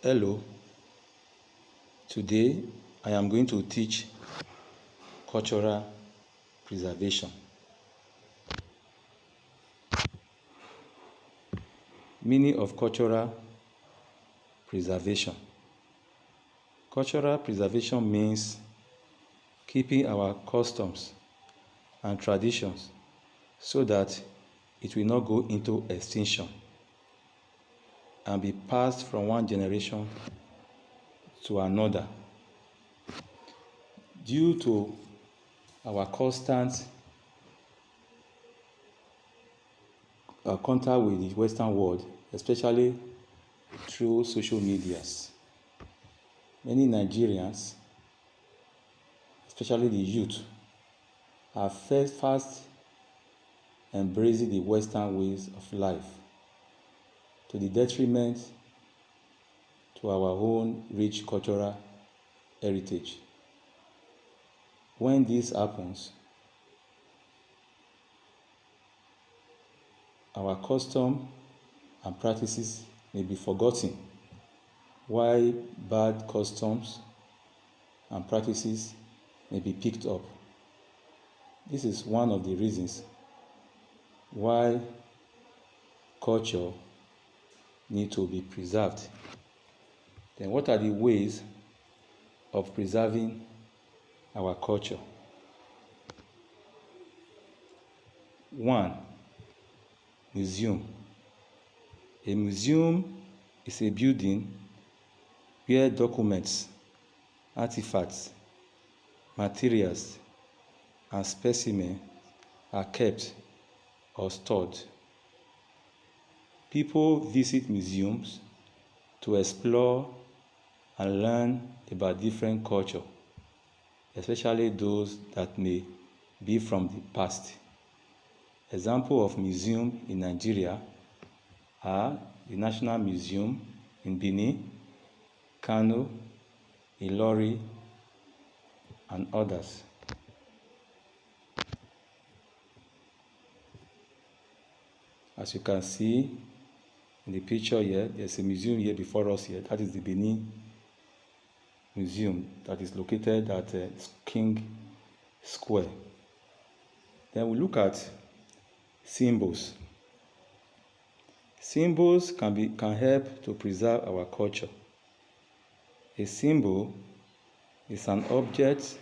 Hello, today I am going to teach cultural preservation. Meaning of cultural preservation. Cultural preservation means keeping our customs and traditions so that it will not go into extinction and be passed from one generation to another. Due to our constant contact with the Western world, especially through social medias, many Nigerians, especially the youth, are fast embracing the Western ways of life to the detriment to our own rich cultural heritage. When this happens, our custom and practices may be forgotten, while bad customs and practices may be picked up. This is one of the reasons why culture needs to be preserved. Then what are the ways of preserving our culture? 1. Museum. A museum is a building where documents, artifacts, materials, and specimens are kept or stored. People visit museums to explore and learn about different cultures, especially those that may be from the past. Examples of museums in Nigeria are the National Museum in Benin, Kano, Ilori, and others. As you can see in the picture here, there's a museum here before us here. That is the Benin Museum that is located at King Square. Then we look at symbols. Symbols can help to preserve our culture. A symbol is an object,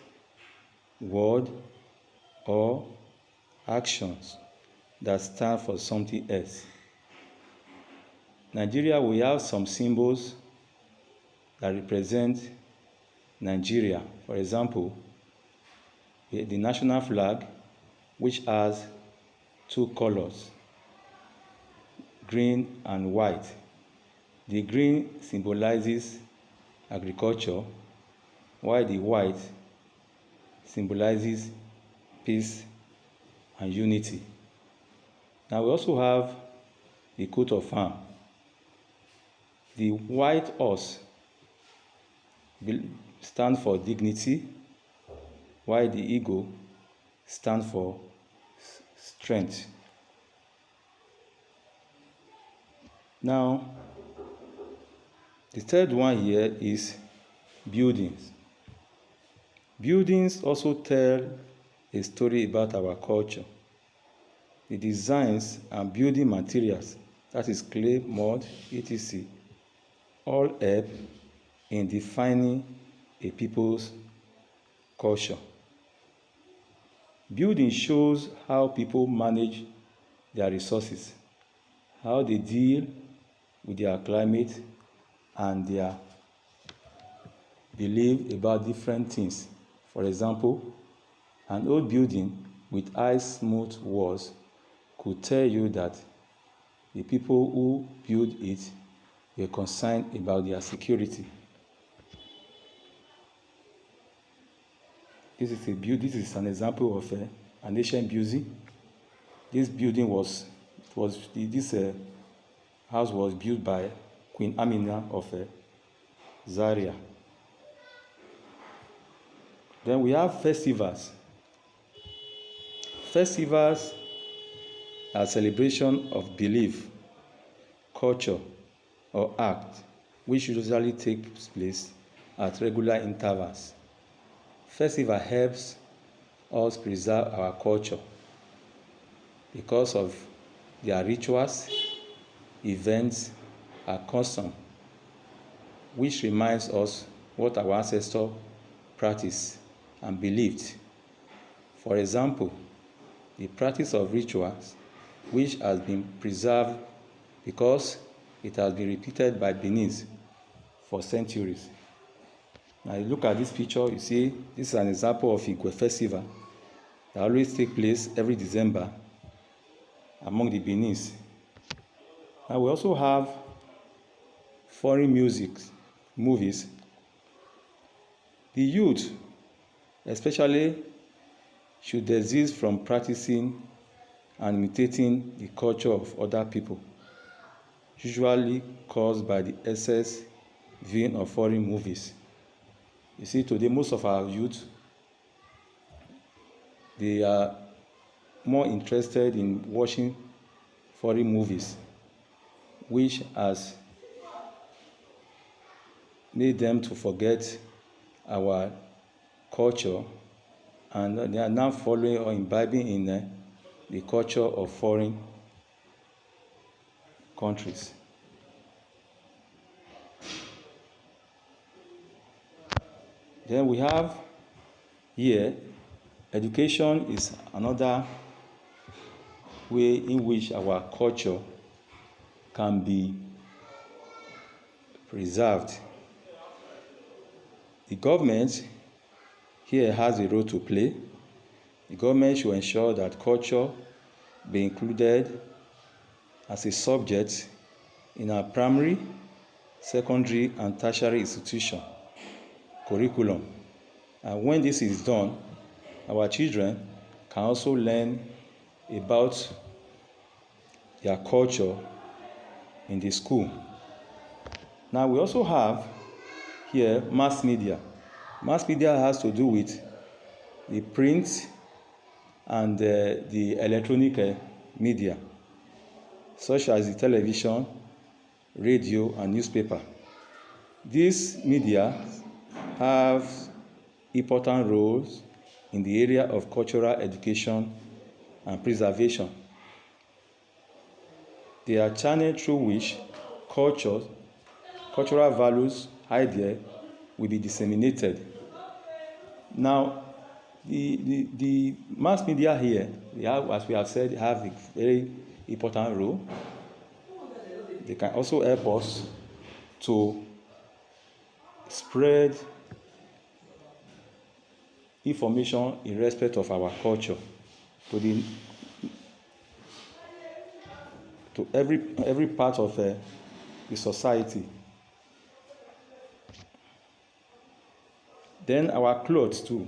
word, or actions that stand for something else. Nigeria, we have some symbols that represent Nigeria. For example, the national flag, which has two colors, green and white. The green symbolizes agriculture, while the white symbolizes peace and unity. Now we also have the coat of arms. The white horse stands for dignity, while the eagle stands for strength. Now, the third one here is buildings. Buildings also tell a story about our culture. The designs and building materials, that is clay, mud, etc., all help in defining a people's culture. Building shows how people manage their resources, how they deal with their climate, and their belief about different things. For example, an old building with high, smooth walls could tell you that the people who built it were concerned about their security. This is an example of an ancient building. This house was built by Queen Amina of Zaria. Then we have festivals. Festivals are celebration of belief, culture, or act which usually takes place at regular intervals. Festival helps us preserve our culture because of their rituals, events, and custom, which reminds us what our ancestors practiced and believed. For example, the practice of rituals, which has been preserved because it has been repeated by Benin for centuries. Now you look at this picture, you see this is an example of Igwe festival that always takes place every December among the Benin. Now we also have foreign music, movies. The youth, especially, should desist from practicing and imitating the culture of other people, usually caused by the excess viewing of foreign movies. You see, today most of our youth, they are more interested in watching foreign movies, which has made them to forget our culture, and they are now following or imbibing in the culture of foreign countries. Then we have here, education is another way in which our culture can be preserved. The government here has a role to play. The government should ensure that culture be included as a subject in our primary, secondary, and tertiary institution curriculum. And when this is done, our children can also learn about their culture in the school. Now we also have here mass media. Mass media has to do with the print and the electronic media, such as the television, radio, and newspaper. These media have important roles in the area of cultural education and preservation. They are channels through which cultural values, ideas will be disseminated. Now, the mass media here, as we have said, have a very important role. They can also help us to spread information in respect of our culture to every part of the society. Then our clothes too,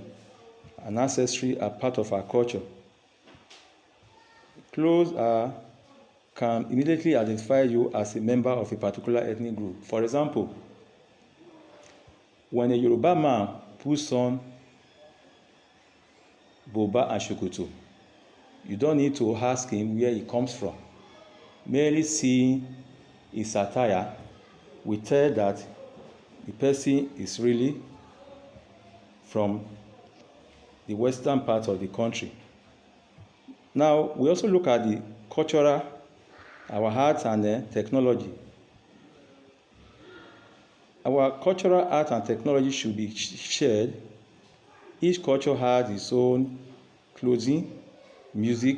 and ancestry are part of our culture. Clothes can immediately identify you as a member of a particular ethnic group. For example, when a Yoruba man puts on boba and shokoto, you don't need to ask him where he comes from. Merely seeing his attire will tell that the person is really from the western part of the country. Now, we also look at the cultural, our art and technology. Our cultural art and technology should be shared. Each culture has its own clothing, music,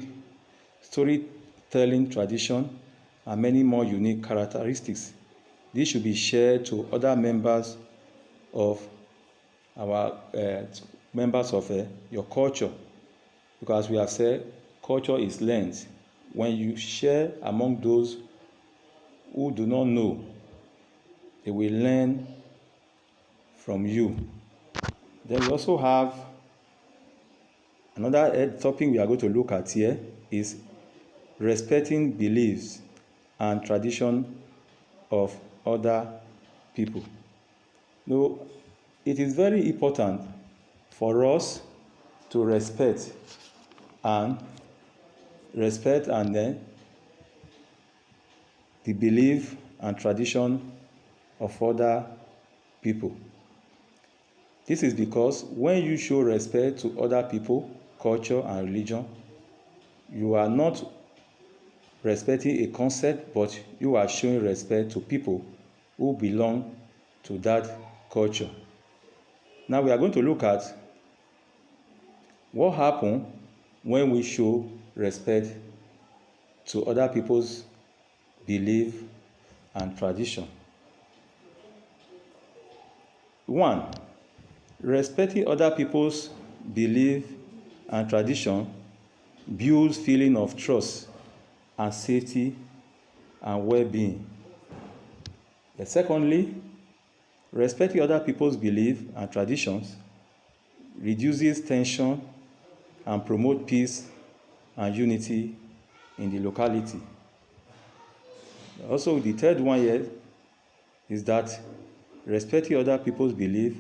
storytelling tradition, and many more unique characteristics. This should be shared to other members of your culture, because we have said culture is learned. When you share among those who do not know, they will learn from you. Then we also have another topic we are going to look at here is respecting beliefs and tradition of other people. Now, it is very important for us to respect and then the belief and tradition of other people. This is because when you show respect to other people, culture, and religion, you are not respecting a concept, but you are showing respect to people who belong to that culture. Now we are going to look at what happens when we show respect to other people's belief and tradition. 1. Respecting other people's belief and tradition builds feeling of trust and safety and well-being. Secondly, respecting other people's belief and traditions reduces tension and promotes peace and unity in the locality. Also, the third one here is that respecting other people's belief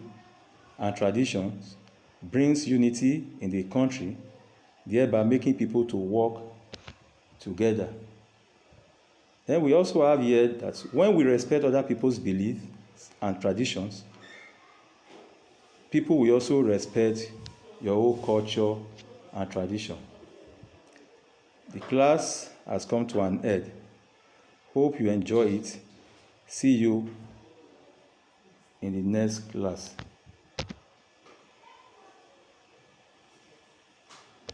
and traditions brings unity in the country, thereby making people to work together. Then we also have here that when we respect other people's beliefs and traditions, people will also respect your own culture and tradition. The class has come to an end. Hope you enjoy it. See you in the next class.